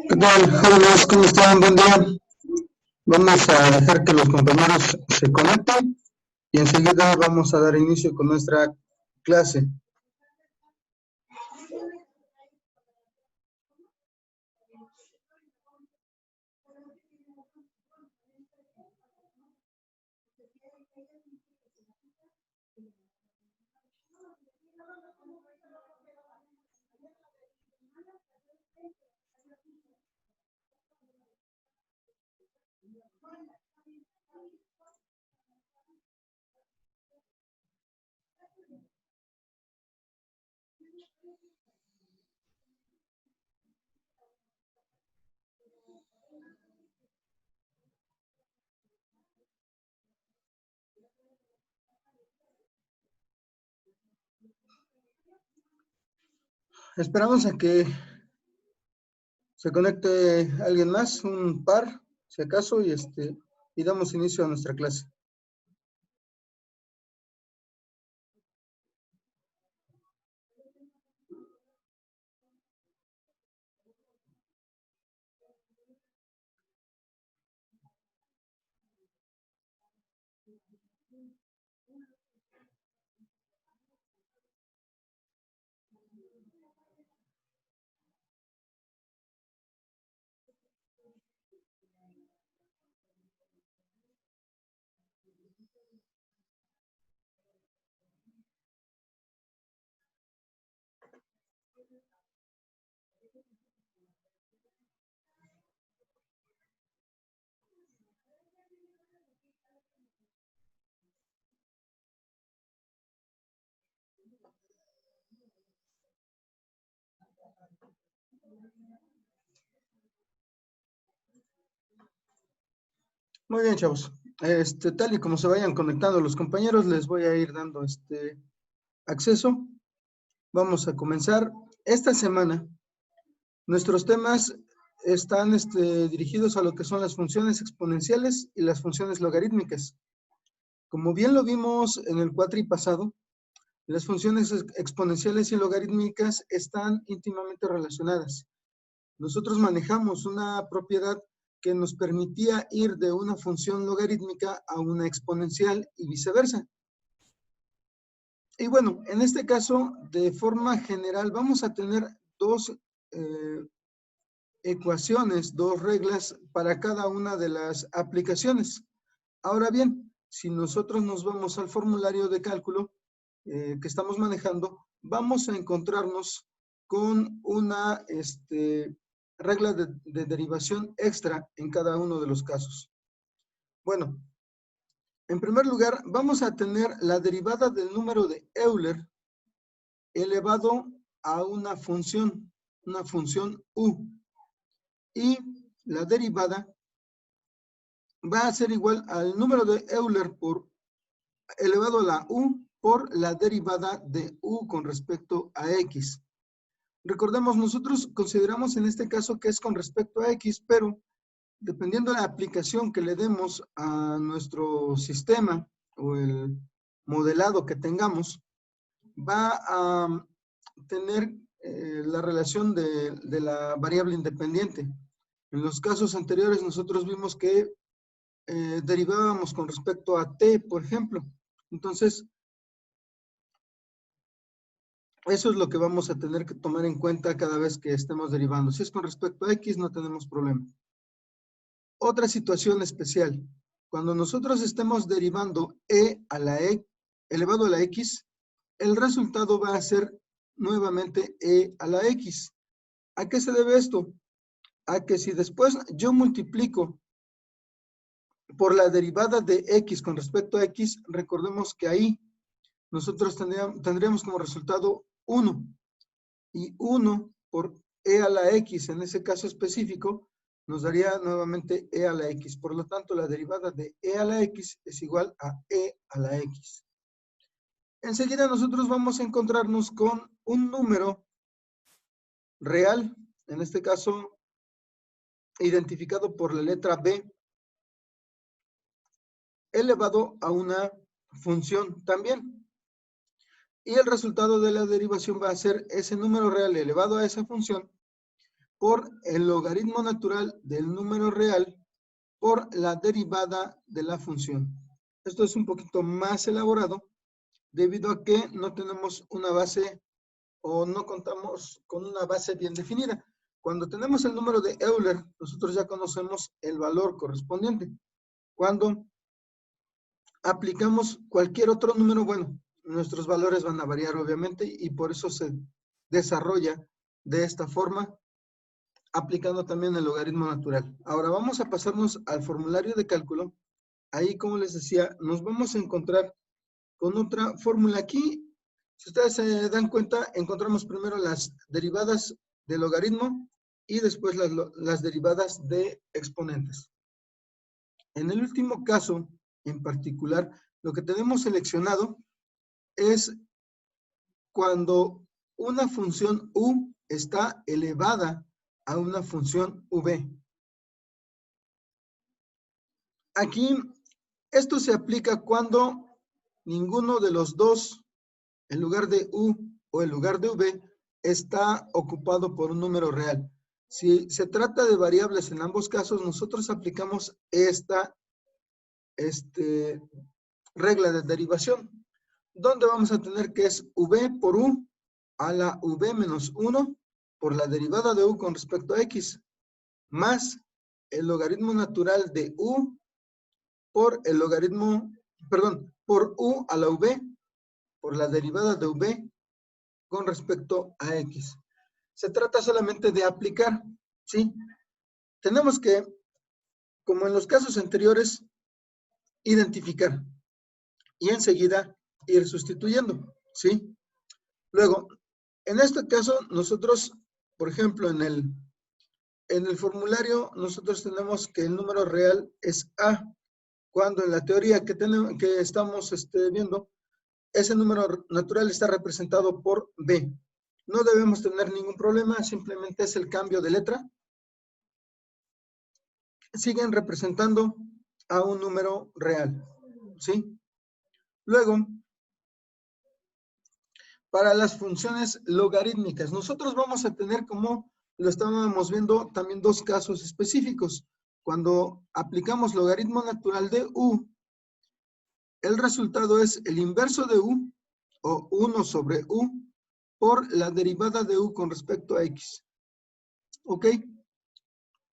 ¿Qué tal, jóvenes? ¿Cómo están? Buen día. Vamos a dejar que los compañeros se conecten y enseguida vamos a dar inicio con nuestra clase. Esperamos a que se conecte alguien más, un par, si acaso, y damos inicio a nuestra clase. Muy bien, chavos. Tal y como se vayan conectando los compañeros, les voy a ir dando acceso. Vamos a comenzar. Esta semana, nuestros temas están dirigidos a lo que son las funciones exponenciales y las funciones logarítmicas. Como bien lo vimos en el cuatri pasado, las funciones exponenciales y logarítmicas están íntimamente relacionadas. Nosotros manejamos una propiedad que nos permitía ir de una función logarítmica a una exponencial y viceversa. Y bueno, en este caso, de forma general, vamos a tener dos ecuaciones, dos reglas para cada una de las aplicaciones. Ahora bien, si nosotros nos vamos al formulario de cálculo que estamos manejando, vamos a encontrarnos con una regla de derivación extra en cada uno de los casos. Bueno, en primer lugar, vamos a tener la derivada del número de Euler elevado a una función u. Y la derivada va a ser igual al número de Euler elevado a la u por la derivada de u con respecto a x. Recordemos, nosotros consideramos en este caso que es con respecto a x, pero dependiendo de la aplicación que le demos a nuestro sistema o el modelado que tengamos, va a tener la relación de la variable independiente. En los casos anteriores nosotros vimos que derivábamos con respecto a t, por ejemplo. Entonces, eso es lo que vamos a tener que tomar en cuenta cada vez que estemos derivando. Si es con respecto a x, no tenemos problema. Otra situación especial. Cuando nosotros estemos derivando e a la e elevado a la x, el resultado va a ser nuevamente e a la x. ¿A qué se debe esto? A que si después yo multiplico por la derivada de x con respecto a x, recordemos que ahí nosotros tendríamos como resultado 1. Y 1 por e a la x, en ese caso específico, nos daría nuevamente e a la x. Por lo tanto, la derivada de e a la x es igual a e a la x. Enseguida nosotros vamos a encontrarnos con un número real, en este caso identificado por la letra b, elevado a una función también. Y el resultado de la derivación va a ser ese número real elevado a esa función por el logaritmo natural del número real por la derivada de la función. Esto es un poquito más elaborado debido a que no tenemos una base o no contamos con una base bien definida. Cuando tenemos el número de Euler, nosotros ya conocemos el valor correspondiente. Cuando aplicamos cualquier otro número, bueno, nuestros valores van a variar obviamente y por eso se desarrolla de esta forma, aplicando también el logaritmo natural. Ahora vamos a pasarnos al formulario de cálculo. Ahí, como les decía, nos vamos a encontrar con otra fórmula. Aquí, si ustedes se dan cuenta, encontramos primero las derivadas de logaritmo y después las derivadas de exponentes. En el último caso, en particular, lo que tenemos seleccionado es cuando una función u está elevada a una función v. Aquí, esto se aplica cuando ninguno de los dos, en lugar de u o en lugar de v, está ocupado por un número real. Si se trata de variables en ambos casos, nosotros aplicamos esta regla de derivación, donde vamos a tener que es v por u a la v menos 1 por la derivada de u con respecto a x, más el logaritmo natural de u por el logaritmo, perdón, por u a la v por la derivada de v con respecto a x. Se trata solamente de aplicar, ¿sí? Tenemos que, como en los casos anteriores, identificar y enseguida ir sustituyendo, ¿sí? Luego, en este caso, nosotros, por ejemplo, en el formulario, nosotros tenemos que el número real es a, cuando en la teoría que estamos viendo, ese número natural está representado por b. No debemos tener ningún problema, simplemente es el cambio de letra. Siguen representando a un número real, ¿sí? Luego, para las funciones logarítmicas, nosotros vamos a tener, como lo estábamos viendo, también dos casos específicos. Cuando aplicamos logaritmo natural de u, el resultado es el inverso de u, o 1 sobre u, por la derivada de u con respecto a x. ¿Ok?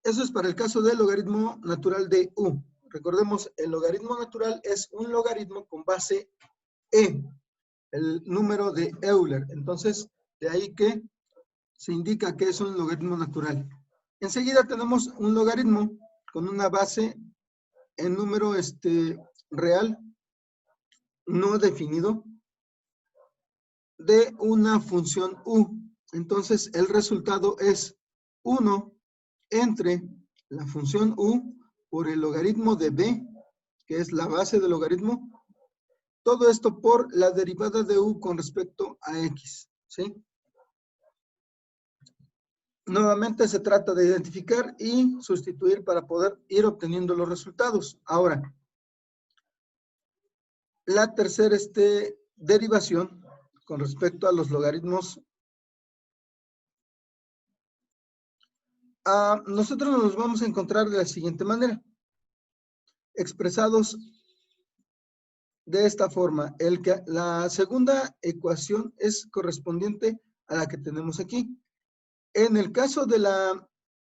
Eso es para el caso del logaritmo natural de u. Recordemos, el logaritmo natural es un logaritmo con base e, el número de Euler. Entonces, de ahí que se indica que es un logaritmo natural. Enseguida tenemos un logaritmo con una base en número real no definido de una función u. Entonces, el resultado es 1 entre la función u por el logaritmo de b, que es la base del logaritmo. Todo esto por la derivada de u con respecto a x, ¿sí? Nuevamente se trata de identificar y sustituir para poder ir obteniendo los resultados. Ahora, la tercera derivación con respecto a los logaritmos, nosotros nos vamos a encontrar de la siguiente manera, expresados de esta forma. La segunda ecuación es correspondiente a la que tenemos aquí. En el caso de la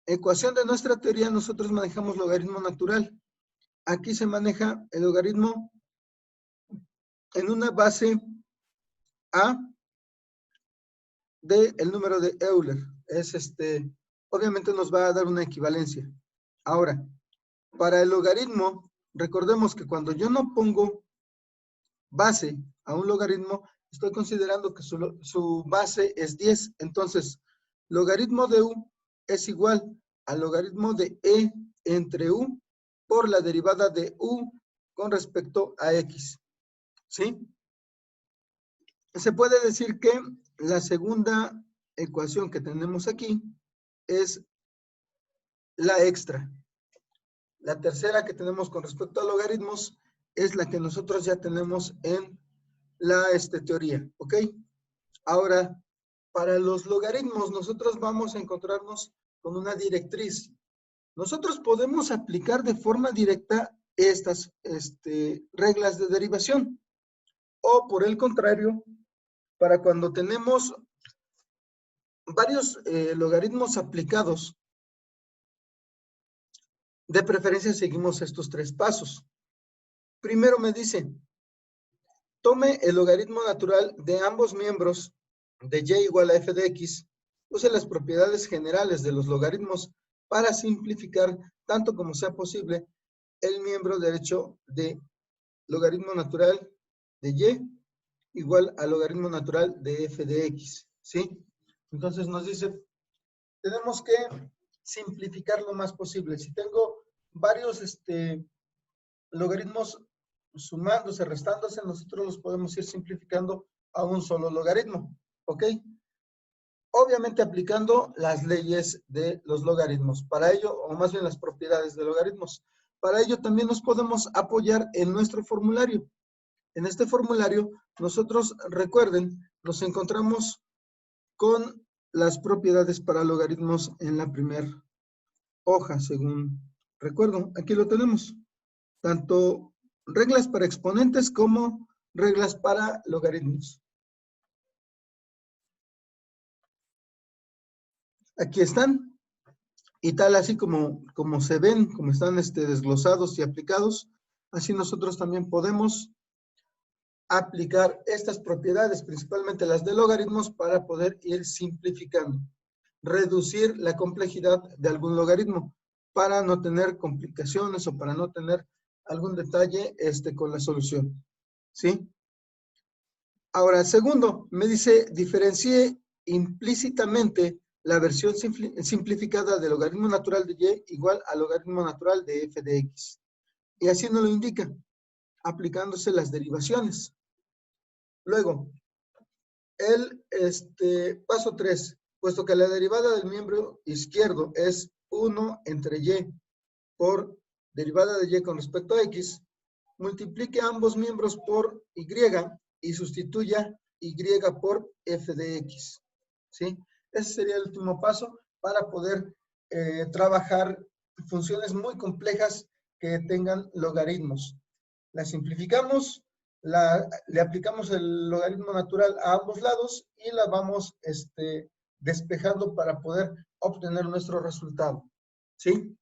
ecuación de nuestra teoría, nosotros manejamos logaritmo natural. Aquí se maneja el logaritmo en una base a del número de Euler. Es obviamente nos va a dar una equivalencia. Ahora, para el logaritmo, recordemos que cuando yo no pongo base a un logaritmo, estoy considerando que su base es 10. Entonces, logaritmo de u es igual al logaritmo de e entre u por la derivada de u con respecto a x. ¿Sí? Se puede decir que la segunda ecuación que tenemos aquí es la extra. La tercera que tenemos con respecto a logaritmos es la que nosotros ya tenemos en la teoría, ¿ok? Ahora, para los logaritmos, nosotros vamos a encontrarnos con una directriz. Nosotros podemos aplicar de forma directa estas reglas de derivación. O por el contrario, para cuando tenemos varios logaritmos aplicados, de preferencia seguimos estos 3 pasos. Primero me dice, tome el logaritmo natural de ambos miembros de y igual a f de x, use las propiedades generales de los logaritmos para simplificar, tanto como sea posible, el miembro derecho de logaritmo natural de y igual al logaritmo natural de f de x, ¿sí? Entonces nos dice, tenemos que simplificar lo más posible. Si tengo varios logaritmos sumándose, restándose, nosotros los podemos ir simplificando a un solo logaritmo, ¿ok? Obviamente aplicando las leyes de los logaritmos. Para ello, o más bien las propiedades de logaritmos. Para ello también nos podemos apoyar en nuestro formulario. En este formulario, nosotros, recuerden, nos encontramos con las propiedades para logaritmos en la primera hoja, según recuerdo. Aquí lo tenemos. Tanto reglas para exponentes como reglas para logaritmos. Aquí están. Y tal así como se ven, como están desglosados y aplicados, así nosotros también podemos aplicar estas propiedades, principalmente las de logaritmos, para poder ir simplificando, reducir la complejidad de algún logaritmo, para no tener complicaciones o para no tener algún detalle con la solución, ¿sí? Ahora, segundo, me dice, diferencie implícitamente la versión simplificada del logaritmo natural de y igual al logaritmo natural de f de x. Y así nos lo indica, aplicándose las derivaciones. Luego, el paso 3, puesto que la derivada del miembro izquierdo es 1 entre y por derivada de y con respecto a x, multiplique ambos miembros por y y sustituya y por f de x, ¿sí? Ese sería el último paso para poder trabajar funciones muy complejas que tengan logaritmos. La simplificamos, le aplicamos el logaritmo natural a ambos lados y la vamos despejando para poder obtener nuestro resultado, ¿sí?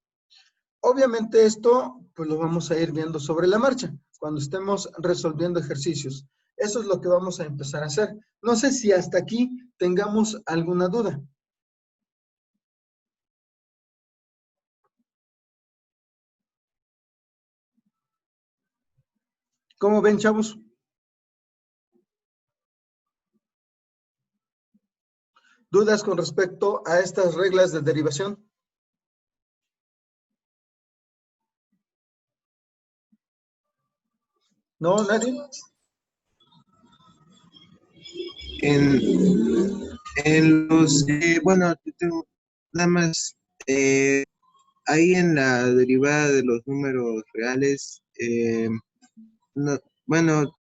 Obviamente esto pues lo vamos a ir viendo sobre la marcha cuando estemos resolviendo ejercicios. Eso es lo que vamos a empezar a hacer. No sé si hasta aquí tengamos alguna duda. ¿Cómo ven, chavos? ¿Dudas con respecto a estas reglas de derivación? ¿No? ¿Nadie? En los, bueno, nada más, ahí en la derivada de los números reales, no, bueno,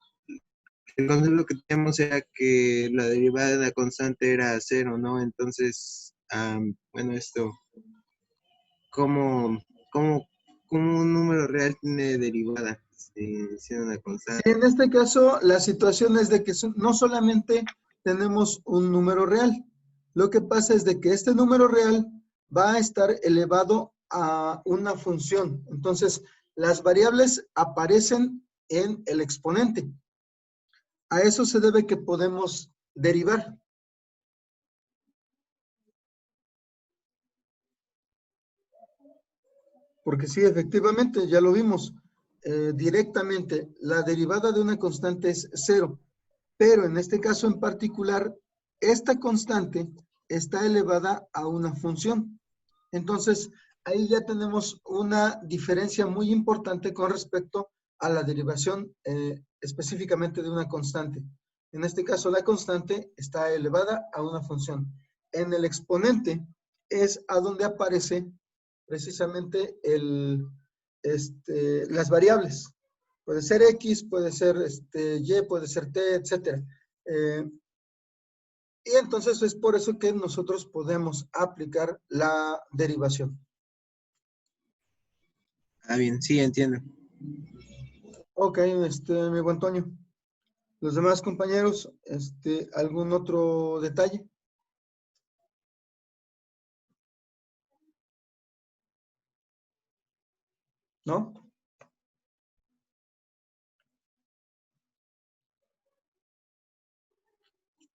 el concepto que teníamos era que la derivada de la constante era 0, ¿no? Entonces, bueno, esto, ¿cómo, cómo, cómo un número real tiene derivada siendo una constante? Sí, en este caso, la situación es de que no solamente tenemos un número real. Lo que pasa es de que este número real va a estar elevado a una función. Entonces, las variables aparecen en el exponente. A eso se debe que podemos derivar. Porque sí, efectivamente, ya lo vimos. directamente la derivada de una constante es 0, pero en este caso en particular, esta constante está elevada a una función. Entonces, ahí ya tenemos una diferencia muy importante con respecto a la derivación específicamente de una constante. En este caso, la constante está elevada a una función. En el exponente es a donde aparece precisamente las variables. Puede ser X, puede ser Y, puede ser T, etc. Y entonces es por eso que nosotros podemos aplicar la derivación. Ah, bien, sí, entiendo. Ok, mi buen Toño. Los demás compañeros, ¿algún otro detalle? ¿No?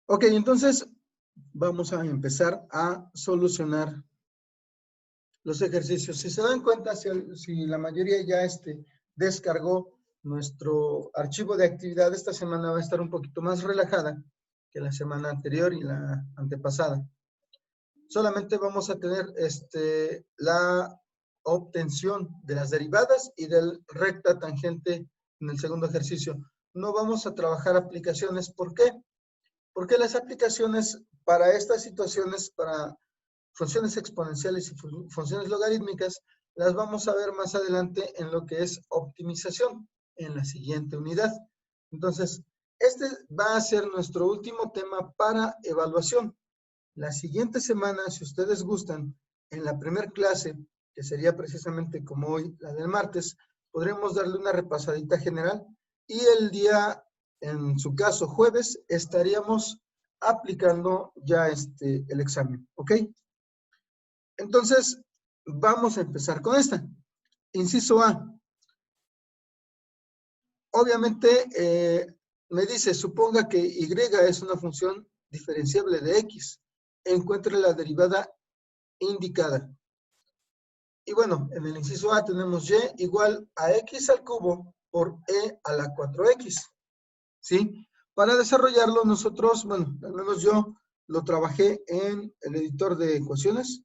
Ok, entonces vamos a empezar a solucionar los ejercicios. Si se dan cuenta, si la mayoría ya descargó nuestro archivo de actividad, esta semana va a estar un poquito más relajada que la semana anterior y la antepasada. Solamente vamos a tener la obtención de las derivadas y del recta tangente en el segundo ejercicio. No vamos a trabajar aplicaciones. ¿Por qué? Porque las aplicaciones para estas situaciones, para funciones exponenciales y funciones logarítmicas, las vamos a ver más adelante en lo que es optimización, en la siguiente unidad. Entonces, este va a ser nuestro último tema para evaluación. La siguiente semana, si ustedes gustan, en la primera clase, que sería precisamente como hoy, la del martes, podremos darle una repasadita general y el día, en su caso jueves, estaríamos aplicando ya el examen, ¿ok? Entonces, vamos a empezar con esta. Inciso A. Obviamente, me dice, suponga que Y es una función diferenciable de X. Encuentre la derivada indicada. Y bueno, en el inciso A tenemos Y igual a X al cubo por E a la 4X. ¿Sí? Para desarrollarlo nosotros, bueno, al menos yo lo trabajé en el editor de ecuaciones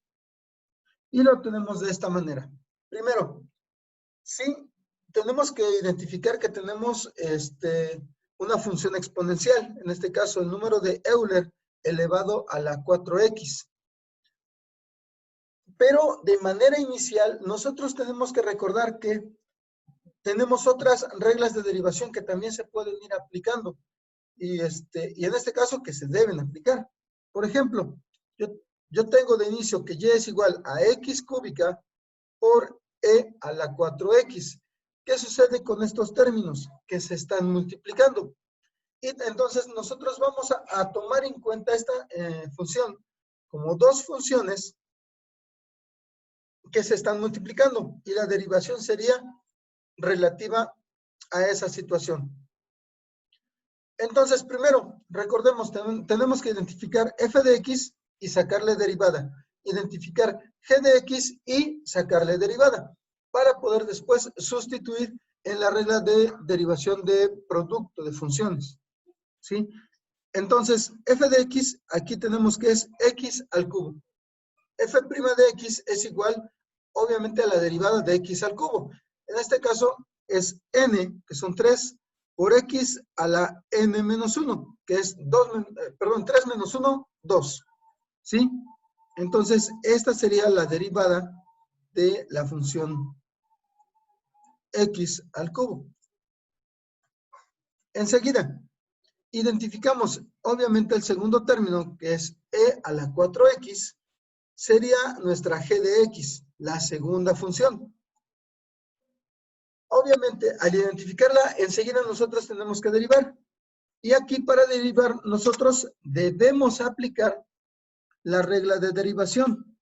y lo tenemos de esta manera. Primero, sí, tenemos que identificar que tenemos una función exponencial, en este caso el número de Euler elevado a la 4X. Pero de manera inicial, nosotros tenemos que recordar que tenemos otras reglas de derivación que también se pueden ir aplicando. Y en este caso que se deben aplicar. Por ejemplo, yo tengo de inicio que Y es igual a X cúbica por E a la 4X. ¿Qué sucede con estos términos? Que se están multiplicando. Y entonces nosotros vamos a tomar en cuenta esta función como dos funciones que se están multiplicando y la derivación sería relativa a esa situación. Entonces, primero, recordemos, tenemos que identificar f de x y sacarle derivada. Identificar g de x y sacarle derivada. Para poder después sustituir en la regla de derivación de producto de funciones. ¿Sí? Entonces, f de x, aquí tenemos que es x al cubo. F' de x es igual, obviamente, a la derivada de x al cubo. En este caso, es n, que son 3, por x a la n menos 1, que es 3 menos 1, 2. ¿Sí? Entonces, esta sería la derivada de la función x al cubo. Enseguida, identificamos, obviamente, el segundo término, que es e a la 4x, sería nuestra g de x, la segunda función. Obviamente, al identificarla, enseguida nosotros tenemos que derivar. Y aquí para derivar, nosotros debemos aplicar la regla de derivación.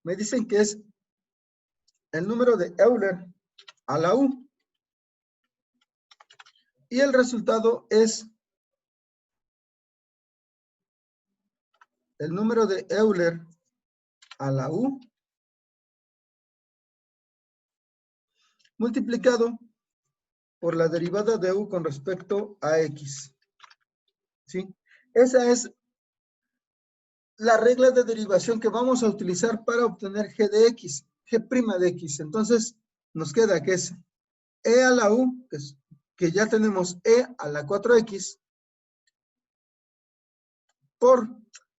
Me dicen que es el número de Euler a la U. Y el resultado es el número de Euler a la U multiplicado por la derivada de U con respecto a X. ¿Sí? Esa es la regla de derivación que vamos a utilizar para obtener G de X, G' de X. Entonces, nos queda que es E a la U, que ya tenemos E a la 4X, por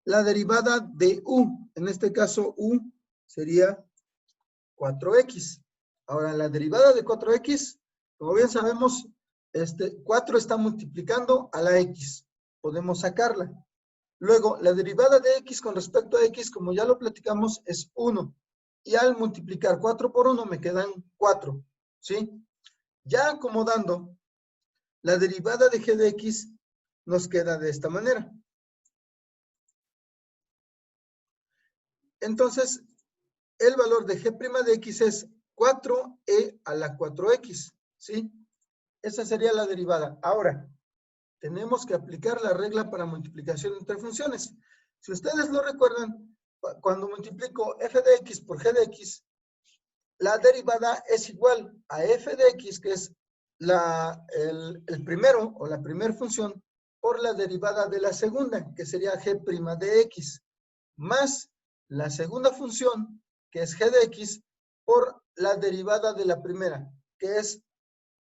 la derivada de U. En este caso, U sería 4X. Ahora, la derivada de 4X, como bien sabemos, 4 está multiplicando a la X. Podemos sacarla. Luego, la derivada de X con respecto a X, como ya lo platicamos, es 1. Y al multiplicar 4 por 1 me quedan 4. ¿Sí? Ya acomodando, la derivada de G de X nos queda de esta manera. Entonces, el valor de G' de X es 4e a la 4X. ¿Sí? Esa sería la derivada. Ahora, tenemos que aplicar la regla para multiplicación entre funciones. Si ustedes lo recuerdan, cuando multiplico f de x por g de x, la derivada es igual a f de x, que es el primero o la primera función, por la derivada de la segunda, que sería g' de x, más la segunda función, que es g de x, por la derivada de la primera, que es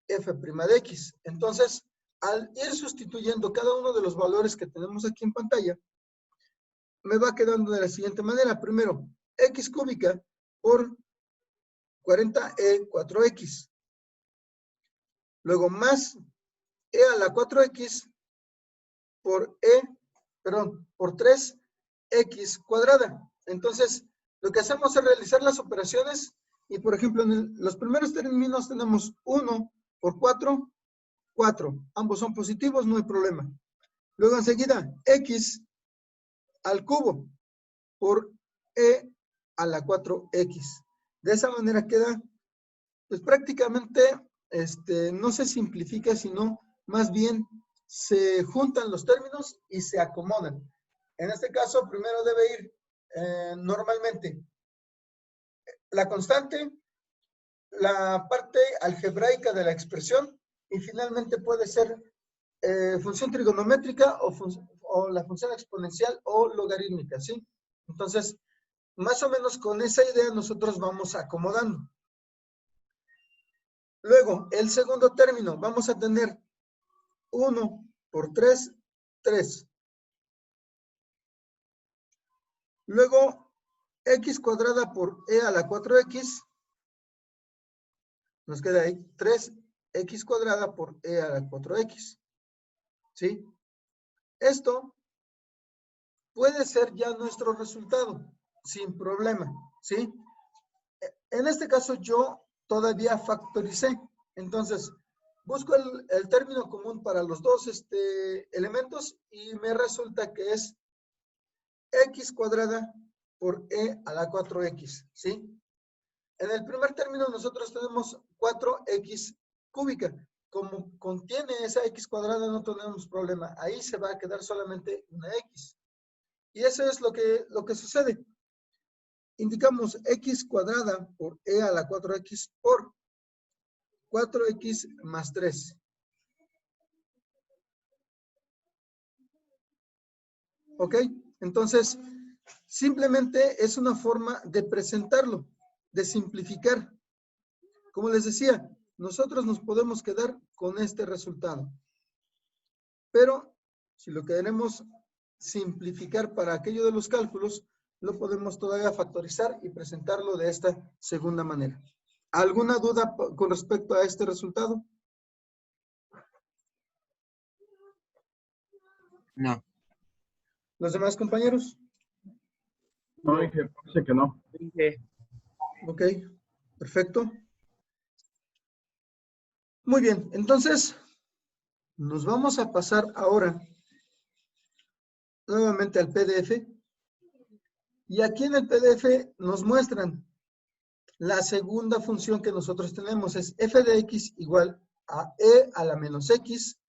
f' de x. Entonces, al ir sustituyendo cada uno de los valores que tenemos aquí en pantalla, me va quedando de la siguiente manera. Primero, x cúbica por 40e 4x. Luego más e a la 4x por por 3x cuadrada. Entonces, lo que hacemos es realizar las operaciones y, por ejemplo, en los primeros términos tenemos 1 por 4, 4. Ambos son positivos, no hay problema. Luego enseguida, x al cubo por e a la 4x. De esa manera queda, pues prácticamente, no se simplifica, sino más bien se juntan los términos y se acomodan. En este caso, primero debe ir normalmente la constante, la parte algebraica de la expresión y finalmente puede ser función trigonométrica o la función exponencial o logarítmica, ¿sí? Entonces, más o menos con esa idea nosotros vamos acomodando. Luego, el segundo término, vamos a tener 1 por 3, 3. Luego, x cuadrada por e a la 4x, nos queda ahí 3x cuadrada por e a la 4x. ¿Sí? Esto puede ser ya nuestro resultado, sin problema, ¿sí? En este caso yo todavía factoricé, entonces busco el término común para los dos elementos y me resulta que es x cuadrada por e a la 4x, ¿sí? En el primer término nosotros tenemos 4x cúbica. Como contiene esa x cuadrada no tenemos problema. Ahí se va a quedar solamente una x. Y eso es lo que sucede. Indicamos x cuadrada por e a la 4x por 4x más 3. ¿Ok? Entonces, simplemente es una forma de presentarlo, de simplificar. Como les decía, nosotros nos podemos quedar con este resultado. Pero, si lo queremos simplificar para aquello de los cálculos, lo podemos todavía factorizar y presentarlo de esta segunda manera. ¿Alguna duda con respecto a este resultado? No. ¿Los demás compañeros? No, Inge, parece que no. Ok, perfecto. Muy bien, entonces nos vamos a pasar ahora nuevamente al PDF. Y aquí en el PDF nos muestran la segunda función que nosotros tenemos. Es f de x igual a e a la menos x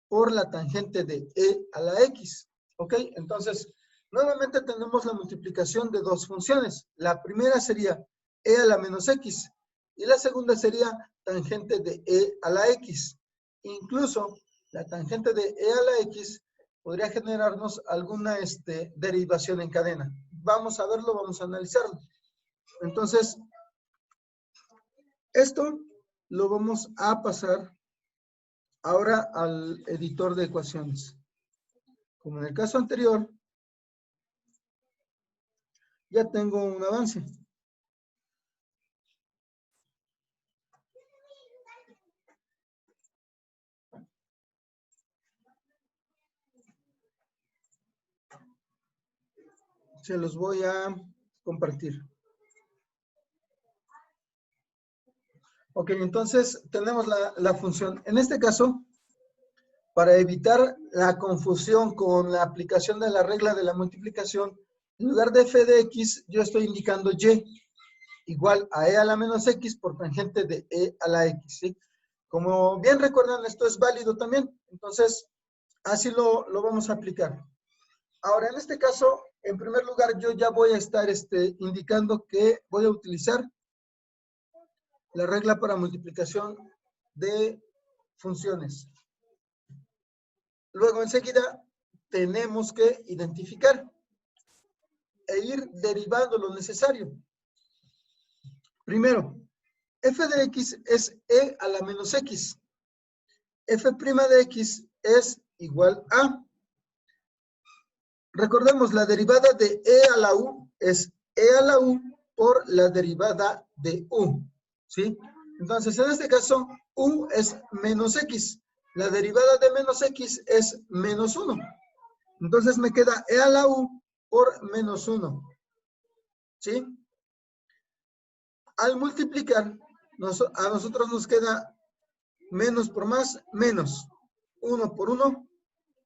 por la tangente de e a la x. ¿Ok? Entonces, Nuevamente tenemos la multiplicación de dos funciones. La primera sería e a la menos x y la segunda sería tangente de e a la x. Incluso la tangente de e a la x podría generarnos alguna derivación en cadena. Vamos a verlo, vamos a analizarlo. Entonces, esto lo vamos a pasar ahora al editor de ecuaciones. Como en el caso anterior, ya tengo un avance. Se los voy a compartir. Ok, entonces tenemos la función. En este caso, para evitar la confusión con la aplicación de la regla de la multiplicación, en lugar de f de x, yo estoy indicando y igual a e a la menos x por tangente de e a la x, ¿sí? Como bien recuerdan, esto es válido también. Entonces, así lo vamos a aplicar. Ahora, en este caso, en primer lugar, yo ya voy a estar indicando que voy a utilizar la regla para multiplicación de funciones. Luego, enseguida, tenemos que identificar e ir derivando lo necesario. Primero, f de x es e a la menos x. F' de x es igual a... Recordemos, la derivada de e a la u es e a la u por la derivada de u, ¿sí? Entonces, en este caso, u es menos x. La derivada de menos x es menos 1. Entonces, me queda e a la u por menos 1, ¿sí? Al multiplicar, a nosotros nos queda menos por más, menos. 1 por 1,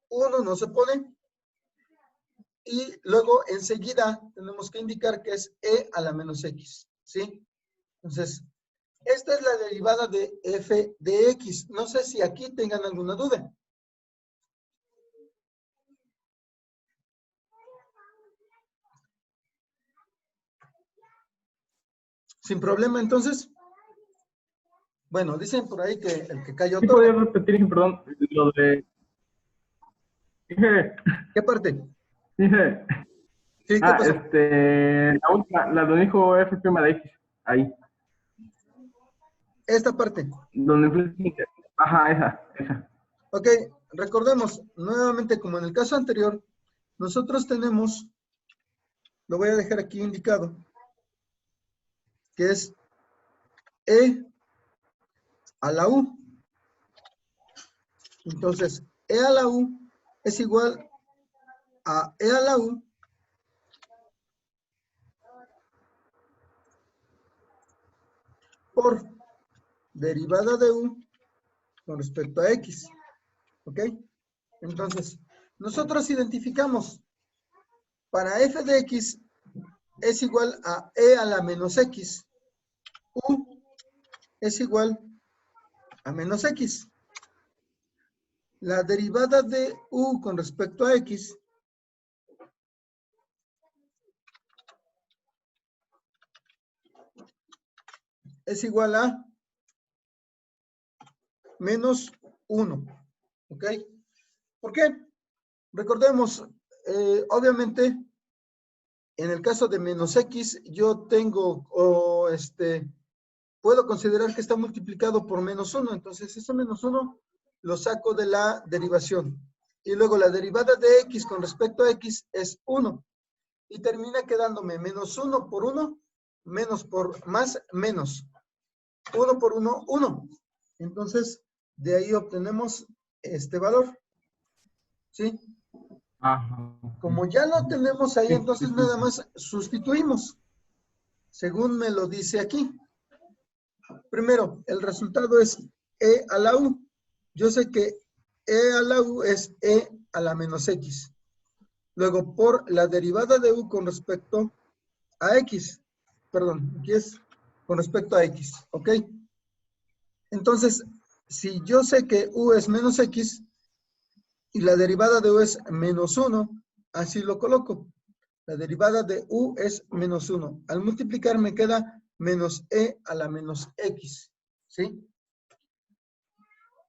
1 no se pone. Y luego, enseguida, tenemos que indicar que es e a la menos x, ¿sí? Entonces, esta es la derivada de f de x. No sé si aquí tengan alguna duda. Sin problema, entonces. Bueno, dicen por ahí que el que cayó ¿Sí todo. podrías repetir, perdón, lo de... Dije, ¿Qué parte? dije... Sí, ¿qué pasó? La última, la donde dijo f' de x, ahí. Esta parte. Donde... Ajá, esa. Ok, recordemos, nuevamente, como en el caso anterior, nosotros tenemos, lo voy a dejar aquí indicado, que es e a la u. Entonces, e a la u es igual a e a la u por derivada de u con respecto a x. ¿Ok? Entonces, nosotros identificamos para f de x es igual a e a la menos x. U es igual a menos x. La derivada de u con respecto a x es igual a menos 1. ¿Ok? ¿Por qué? Recordemos, obviamente, en el caso de menos x, yo tengo, puedo considerar que está multiplicado por menos 1. Entonces, ese menos 1 lo saco de la derivación. Y luego la derivada de x con respecto a x es 1. Y termina quedándome menos 1 por 1, menos por más, menos. 1 por 1, 1. Entonces, de ahí obtenemos este valor. ¿Sí? Ajá. Como ya lo tenemos ahí, Sí, entonces sí, sí. nada más sustituimos, según me lo dice aquí. Primero, el resultado es e a la u. Yo sé que e a la u es e a la menos x. Luego, por la derivada de u con respecto a x. Perdón, aquí es con respecto a x, ¿ok? Entonces, si yo sé que u es menos x y la derivada de u es menos 1, así lo coloco. La derivada de u es menos 1. Al multiplicar me queda menos e a la menos x. ¿Sí?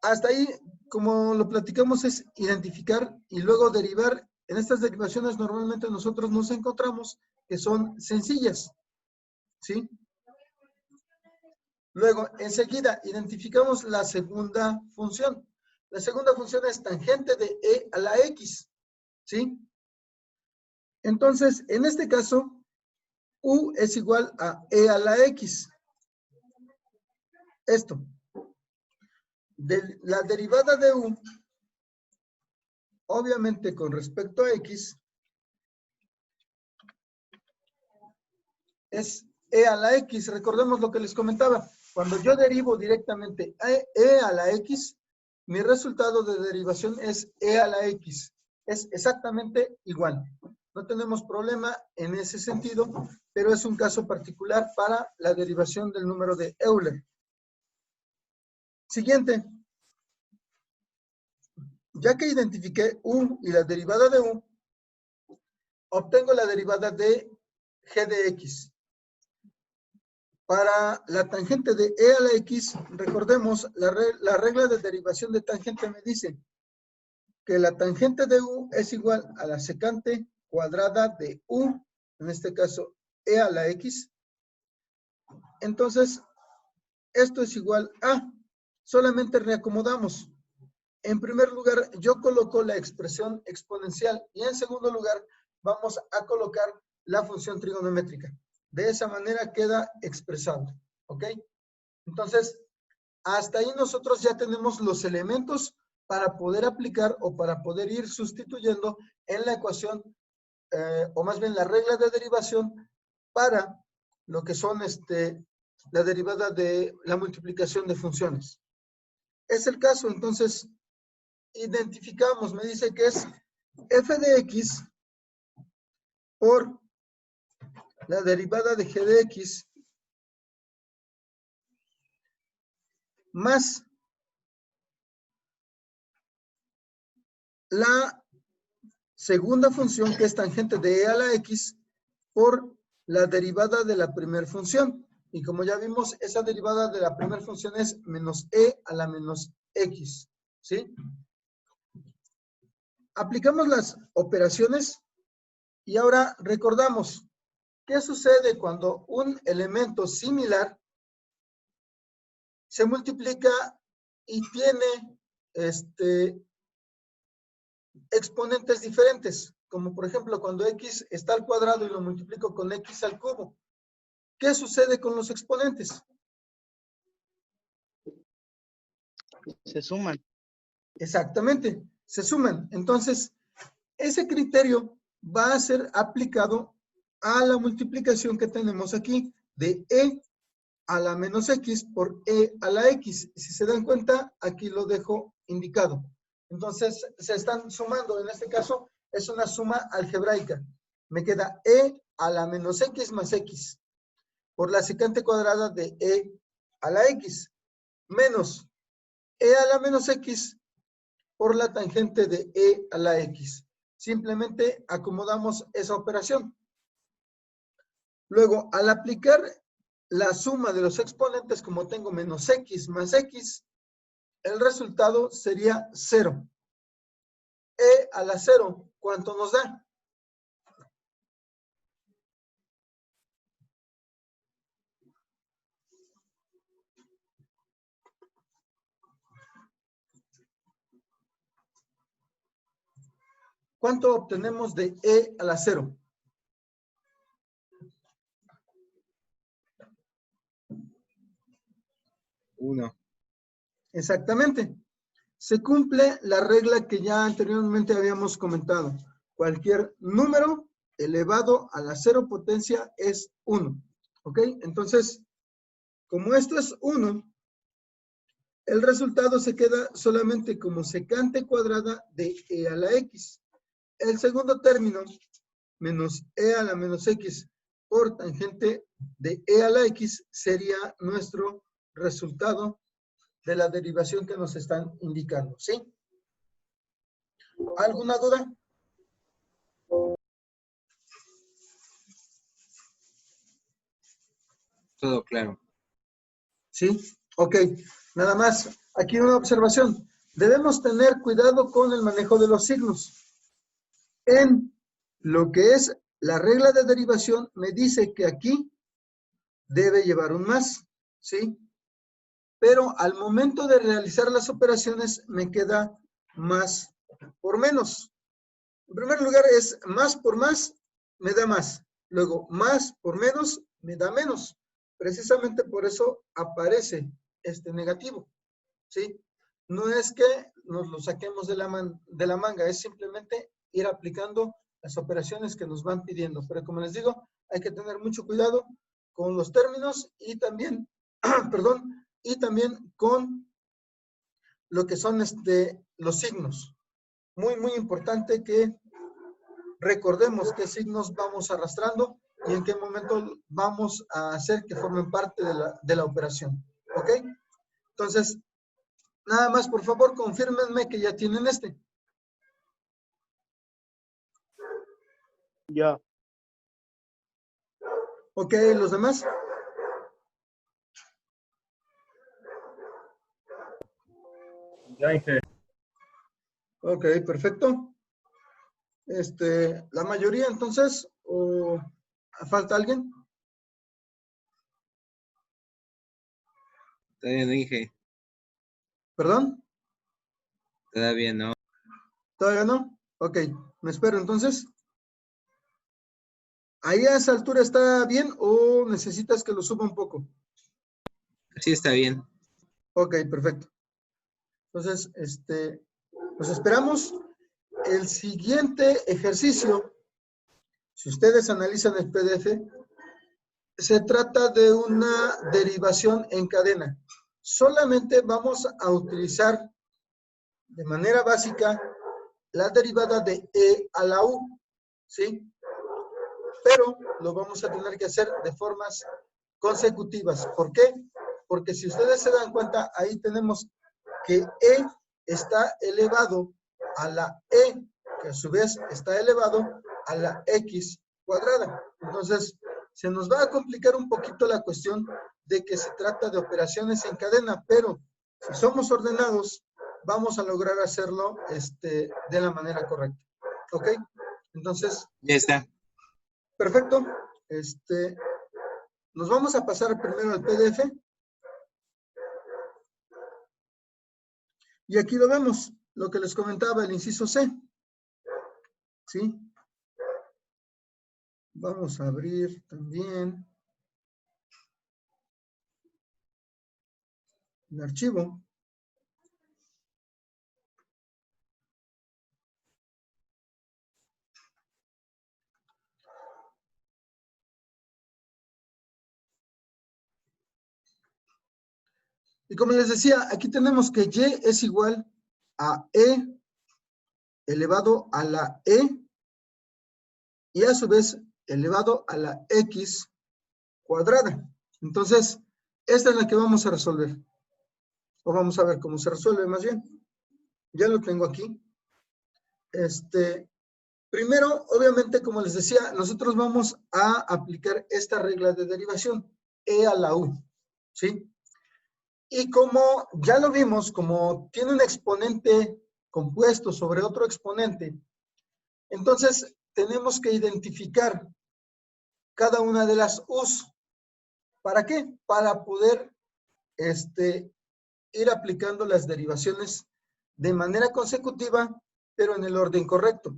Hasta ahí, como lo platicamos, es identificar y luego derivar. En estas derivaciones normalmente nosotros nos encontramos que son sencillas. ¿Sí? Luego, enseguida, identificamos la segunda función. La segunda función es tangente de e a la x. ¿Sí? Entonces, en este caso, u es igual a e a la x. Esto. La derivada de u, obviamente con respecto a x, es e a la x. Recordemos lo que les comentaba. Cuando yo derivo directamente e a la x, mi resultado de derivación es e a la x. Es exactamente igual. No tenemos problema en ese sentido, pero es un caso particular para la derivación del número de Euler. Siguiente. Ya que identifiqué u y la derivada de u, obtengo la derivada de g de x. Para la tangente de e a la x, recordemos, la regla de derivación de tangente me dice que la tangente de u es igual a la secante cuadrada de u, en este caso e a la x. Entonces, esto es igual a, solamente reacomodamos. En primer lugar, yo coloco la expresión exponencial y en segundo lugar, vamos a colocar la función trigonométrica. De esa manera queda expresado, ¿ok? Entonces, hasta ahí nosotros ya tenemos los elementos para poder aplicar o para poder ir sustituyendo en la ecuación, o más bien la regla de derivación para lo que son la derivada de la multiplicación de funciones. Es el caso, entonces, identificamos, me dice que es f de x por la derivada de g de x más la segunda función que es tangente de e a la x por la derivada de la primera función. Y como ya vimos, esa derivada de la primera función es menos e a la menos x. ¿Sí? Aplicamos las operaciones y ahora recordamos qué sucede cuando un elemento similar se multiplica y tiene exponentes diferentes, como por ejemplo cuando x está al cuadrado y lo multiplico con x al cubo. ¿Qué sucede con los exponentes? Se suman. Exactamente, se suman. Entonces, ese criterio va a ser aplicado a la multiplicación que tenemos aquí de e a la menos x por e a la x. Si se dan cuenta, aquí lo dejo indicado. Entonces, se están sumando. En este caso, es una suma algebraica. Me queda e a la menos x más x por la secante cuadrada de e a la x menos e a la menos x por la tangente de e a la x. Simplemente acomodamos esa operación. Luego, al aplicar la suma de los exponentes, como tengo menos x más x, el resultado sería 0. E a la 0, ¿cuánto nos da? ¿Cuánto obtenemos de e a la 0? 1. Exactamente. Se cumple la regla que ya anteriormente habíamos comentado. Cualquier número elevado a la 0 potencia es 1. ¿Ok? Entonces, como esto es 1, el resultado se queda solamente como secante cuadrada de e a la x. El segundo término, menos e a la menos x por tangente de e a la x, sería nuestro resultado de la derivación que nos están indicando, ¿sí? ¿Alguna duda? Todo claro. ¿Sí? Ok. Nada más. Aquí una observación. Debemos tener cuidado con el manejo de los signos. En lo que es la regla de derivación, me dice que aquí debe llevar un más, ¿sí? Pero al momento de realizar las operaciones, me queda más por menos. En primer lugar es más por más, me da más. Luego, más por menos, me da menos. Precisamente por eso aparece este negativo, ¿sí? No es que nos lo saquemos de la manga, es simplemente ir aplicando las operaciones que nos van pidiendo. Pero como les digo, hay que tener mucho cuidado con los términos y también, perdón, y también con lo que son los signos. Muy, muy importante que recordemos qué signos vamos arrastrando y en qué momento vamos a hacer que formen parte de la operación. ¿Ok? Entonces, nada más, por favor, confírmenme que ya tienen este. Ya. ¿Ok? ¿Los demás? Ya dije. Ok, perfecto. La mayoría, entonces, ¿o falta alguien? Todavía no dije. ¿Perdón? Todavía no. ¿Todavía no? Ok, me espero entonces. ¿Ahí a esa altura está bien o necesitas que lo suba un poco? Así está bien. Ok, perfecto. Entonces, nos esperamos. El siguiente ejercicio, si ustedes analizan el PDF, se trata de una derivación en cadena. Solamente vamos a utilizar de manera básica la derivada de e a la u, ¿sí? Pero lo vamos a tener que hacer de formas consecutivas. ¿Por qué? Porque si ustedes se dan cuenta, ahí tenemos que e está elevado a la e, que a su vez está elevado a la x cuadrada. Entonces, se nos va a complicar un poquito la cuestión de que se trata de operaciones en cadena, pero si somos ordenados, vamos a lograr hacerlo de la manera correcta. ¿Ok? Entonces, Ya está. perfecto. Nos vamos a pasar primero al PDF. Y aquí lo vemos, lo que les comentaba, el inciso C. ¿Sí? Vamos a abrir también el archivo. Y como les decía, aquí tenemos que y es igual a e elevado a la e y a su vez elevado a la x cuadrada. Entonces, esta es la que vamos a resolver. O vamos a ver cómo se resuelve más bien. Ya lo tengo aquí. Primero, obviamente, como les decía, nosotros vamos a aplicar esta regla de derivación, e a la u, ¿sí? Y como ya lo vimos, como tiene un exponente compuesto sobre otro exponente, entonces tenemos que identificar cada una de las u's. ¿Para qué? Para poder ir aplicando las derivaciones de manera consecutiva, pero en el orden correcto.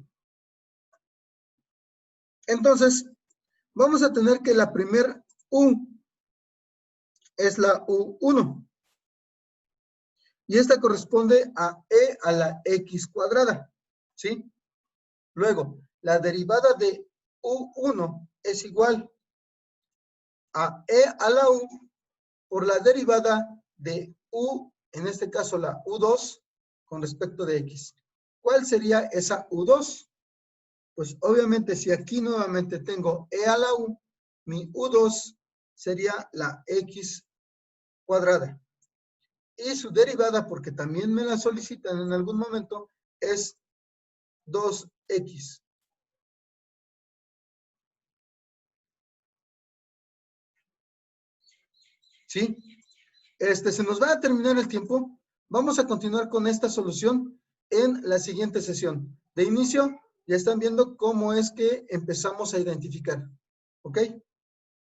Entonces, vamos a tener que la primer u es la u1. Y esta corresponde a e a la x cuadrada, ¿sí? Luego, la derivada de u1 es igual a e a la u por la derivada de u, en este caso la u2, con respecto de x. ¿Cuál sería esa u2? Pues obviamente si aquí nuevamente tengo e a la u, mi u2 sería la x cuadrada. Y su derivada, porque también me la solicitan en algún momento, es 2x. ¿sí? Se nos va a terminar el tiempo. Vamos a continuar con esta solución en la siguiente sesión. De inicio, ya están viendo cómo es que empezamos a identificar. ¿Ok?